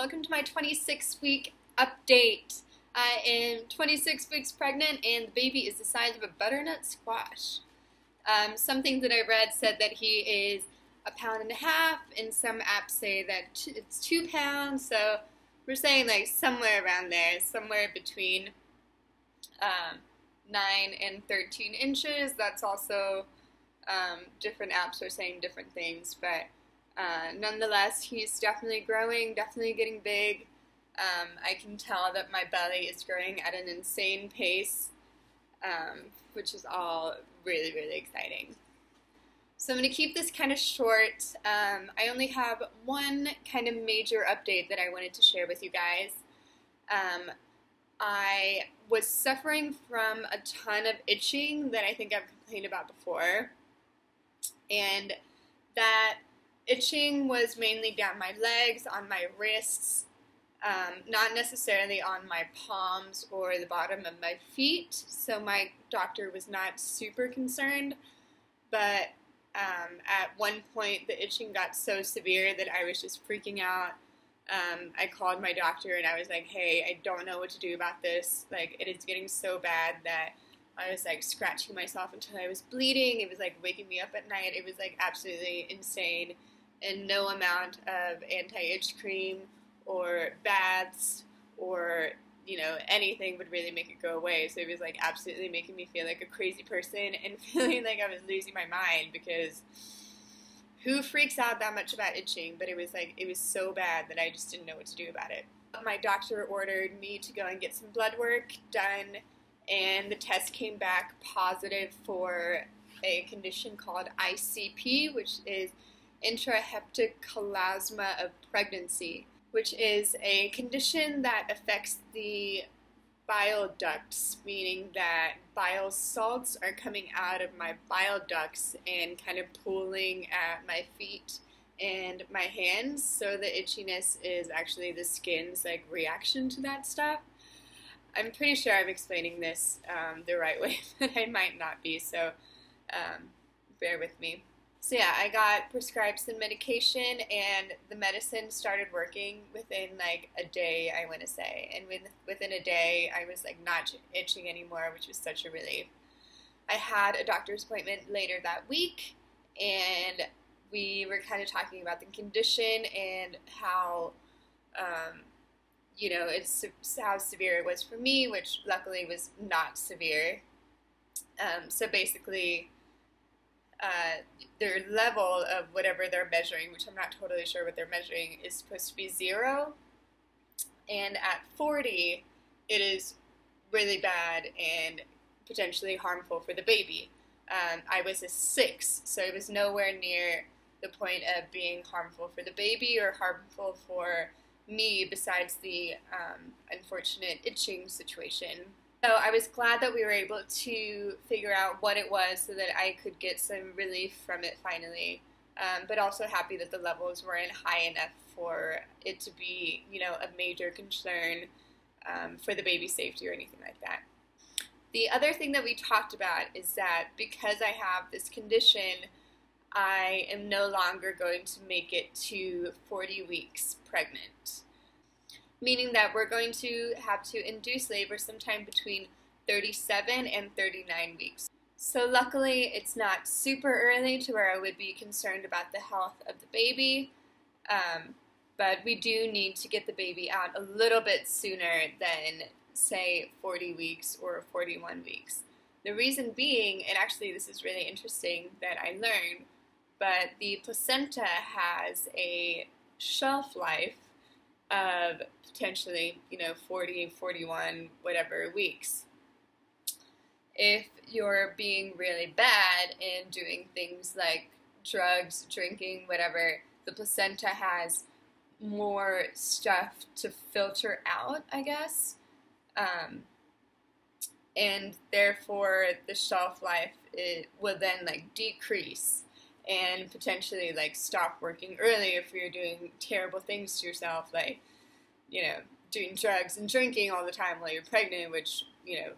welcome to my 26-week update. I am 26 weeks pregnant and the baby is the size of a butternut squash. Something that I read said that he is 1.5 pounds, and some apps say that it's 2 pounds, so we're saying like somewhere around there, somewhere between 9 and 13 inches. That's also, different apps are saying different things, but nonetheless, he's definitely growing, definitely getting big. I can tell that my belly is growing at an insane pace, which is all really, really exciting. So I'm going to keep this kind of short. I only have one kind of major update that I wanted to share with you guys. I was suffering from a ton of itching that I think I've complained about before, and that itching was mainly down my legs, on my wrists, not necessarily on my palms or the bottom of my feet, so my doctor was not super concerned, but at one point the itching got so severe that I was just freaking out. I called my doctor and I was like, hey, I don't know what to do about this. Like, it is getting so bad that I was like scratching myself until I was bleeding. It was like waking me up at night. It was like absolutely insane. And no amount of anti-itch cream or baths or, you know, anything would really make it go away. So it was like absolutely making me feel like a crazy person and feeling like I was losing my mind, because who freaks out that much about itching? But it was like, it was so bad that I just didn't know what to do about it. My doctor ordered me to go and get some blood work done, and the test came back positive for a condition called ICP, which is intraheptic cholasma of pregnancy, which is a condition that affects the bile ducts, meaning that bile salts are coming out of my bile ducts and kind of pooling at my feet and my hands. So the itchiness is actually the skin's like reaction to that stuff. I'm pretty sure I'm explaining this the right way, but I might not be, so bear with me. So yeah, I got prescribed some medication, and the medicine started working within like a day, I want to say. And within a day, I was like not itching anymore, which was such a relief. I had a doctor's appointment later that week, and we were kind of talking about the condition and how, you know, it's how severe it was for me, which luckily was not severe. So basically, their level of whatever they're measuring, which I'm not totally sure what they're measuring, is supposed to be 0. And at 40, it is really bad and potentially harmful for the baby. I was a 6, so it was nowhere near the point of being harmful for the baby or harmful for me, besides the unfortunate itching situation. So I was glad that we were able to figure out what it was so that I could get some relief from it finally, but also happy that the levels weren't high enough for it to be, you know, a major concern for the baby's safety or anything like that. The other thing that we talked about is that because I have this condition, I am no longer going to make it to 40 weeks pregnant, meaning that we're going to have to induce labor sometime between 37 and 39 weeks. So luckily, it's not super early to where I would be concerned about the health of the baby, but we do need to get the baby out a little bit sooner than, say, 40 weeks or 41 weeks. The reason being, and actually this is really interesting that I learned, but the placenta has a shelf life of potentially, you know, 40, 41, whatever weeks. If you're being really bad and doing things like drugs, drinking, whatever, the placenta has more stuff to filter out, I guess. And therefore the shelf life, it will then like decrease and potentially like stop working early if you're doing terrible things to yourself, like, you know, doing drugs and drinking all the time while you're pregnant, which, you know,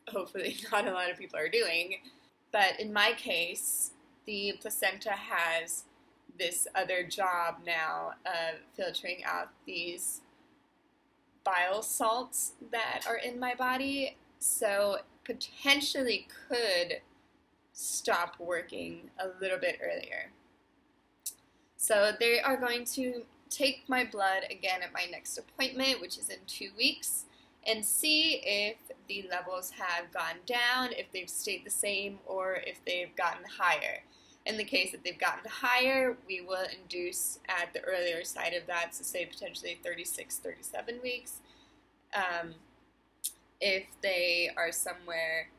hopefully not a lot of people are doing. But in my case, the placenta has this other job now of filtering out these bile salts that are in my body, so potentially could stop working a little bit earlier. So they are going to take my blood again at my next appointment, which is in 2 weeks, and see if the levels have gone down, if they've stayed the same, or if they've gotten higher. In the case that they've gotten higher, we will induce at the earlier side of that, so say potentially 36, 37 weeks. If they are somewhere,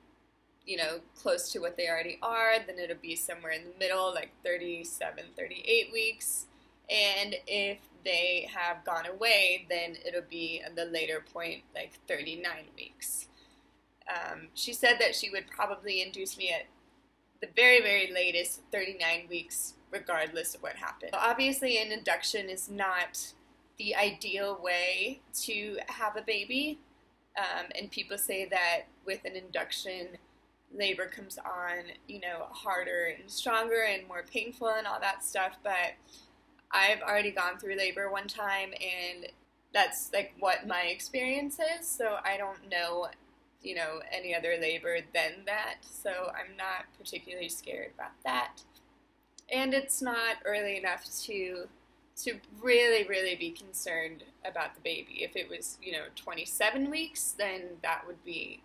close to what they already are, then it'll be somewhere in the middle, like 37, 38 weeks. And if they have gone away, then it'll be at the later point, like 39 weeks. She said that she would probably induce me at the very, very latest 39 weeks, regardless of what happened. Obviously, an induction is not the ideal way to have a baby. And people say that with an induction, labor comes on, harder and stronger and more painful and all that stuff. But I've already gone through labor one time, and that's like what my experience is. So I don't know, any other labor than that. So I'm not particularly scared about that. And it's not early enough to really, really be concerned about the baby. If it was, 27 weeks, then that would be,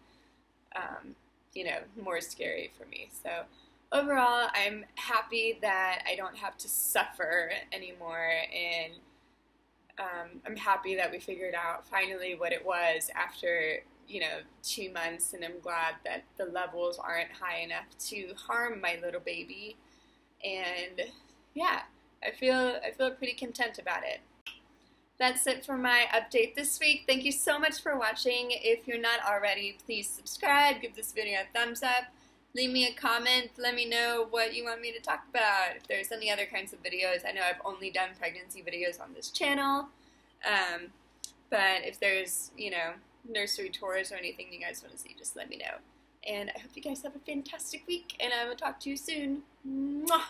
more scary for me. So overall, I'm happy that I don't have to suffer anymore, and I'm happy that we figured out finally what it was after, 2 months, and I'm glad that the levels aren't high enough to harm my little baby. And yeah, I feel pretty content about it. That's it for my update this week. Thank you so much for watching. If you're not already, please subscribe, give this video a thumbs up, leave me a comment, let me know what you want me to talk about. If there's any other kinds of videos, I know I've only done pregnancy videos on this channel, but if there's, nursery tours or anything you guys want to see, just let me know. And I hope you guys have a fantastic week, and I will talk to you soon. Mwah!